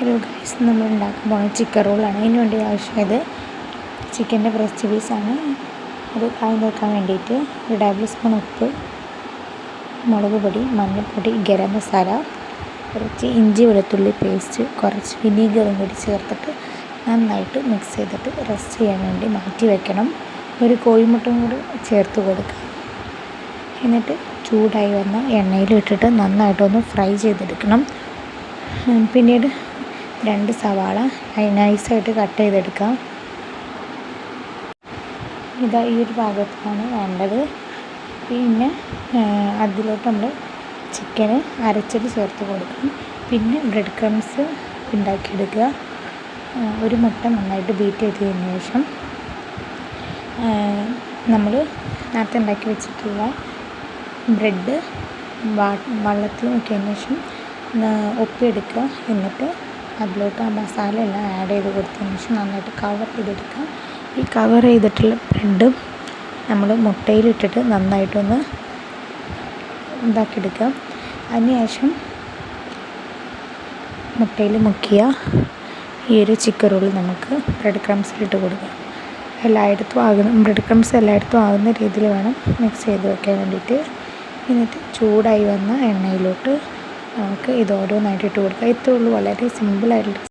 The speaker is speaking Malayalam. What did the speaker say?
ഹലോ ഗൈസ്, നമ്മൾ ഉണ്ടാക്കാൻ പോകുന്നത് ചിക്കൻ റോളാണ്. അതിന് വേണ്ടി ആവശ്യമായത് ചിക്കൻ്റെ ബ്രസ്റ്റ് പീസാണ്. അത് കായം വെക്കാൻ വേണ്ടിയിട്ട് ഒരു ടേബിൾ സ്പൂൺ ഉപ്പ്, മുളക് പൊടി, മഞ്ഞൾപ്പൊടി, ഗരം മസാല, കുറച്ച് ഇഞ്ചി വെളുത്തുള്ളി പേസ്റ്റ്, കുറച്ച് വിനീഗറും കൂടി ചേർത്തിട്ട് നന്നായിട്ട് മിക്സ് ചെയ്തിട്ട് റെസ്റ്റ് ചെയ്യാൻ വേണ്ടി മാറ്റി വയ്ക്കണം. ഒരു കോഴിമുട്ടയും കൂടി ചേർത്ത് കൊടുക്കുക. എന്നിട്ട് ചൂടായി വന്ന എണ്ണയിലിട്ടിട്ട് നന്നായിട്ടൊന്ന് ഫ്രൈ ചെയ്തെടുക്കണം. പിന്നീട് 2 സവാള നൈസായിട്ട് കട്ട് ചെയ്തെടുക്കാം. ഇതാ ഈ ഒരു ഭാഗത്താണ് വേണ്ടത്. പിന്നെ അതിലോട്ട് നമ്മൾ ചിക്കന് അരച്ചത് ചേർത്ത് കൊടുക്കണം. പിന്നെ ബ്രെഡ് ക്രംസ് ഉണ്ടാക്കിയെടുക്കുക. ഒരു മുട്ട നന്നായിട്ട് ബീറ്റ് ചെയ്തതിന് ശേഷം നമ്മൾ നേരത്തെ ഉണ്ടാക്കി വെച്ചിട്ടുള്ള ബ്രെഡ് വെള്ളത്തിൽ മുക്കിയതിന് ശേഷം ഒപ്പിയെടുക്കുക. എന്നിട്ട് അതിലോട്ട് ആ മസാല എല്ലാം ആഡ് ചെയ്ത് കൊടുത്തതിന് ശേഷം നന്നായിട്ട് കവർ ചെയ്തെടുക്കുക. ഈ കവർ ചെയ്തിട്ടുള്ള ബ്രെഡ് നമ്മൾ മുട്ടയിലിട്ടിട്ട് നന്നായിട്ടൊന്ന് ഇതാക്കിയെടുക്കുക. അതിനുശേഷം മുട്ടയിൽ മുക്കിയ ഈ ഒരു ചിക്കൻ റോൾ നമുക്ക് ബ്രെഡ് ക്രംസിലിട്ട് കൊടുക്കുക. ബ്രെഡ് ക്രംസ് എല്ലായിടത്തും ആകുന്ന രീതിയിൽ വേണം മിക്സ് ചെയ്ത് വെക്കാൻ വേണ്ടിയിട്ട്. എന്നിട്ട് ചൂടായി വന്ന എണ്ണയിലോട്ട് നമുക്ക് ഇത് ഓരോന്നായിട്ട് ഇട്ട് കൊടുക്കുക. ഇത്രയേ ഉള്ളൂ, വളരെ സിമ്പിളായിട്ടുള്ള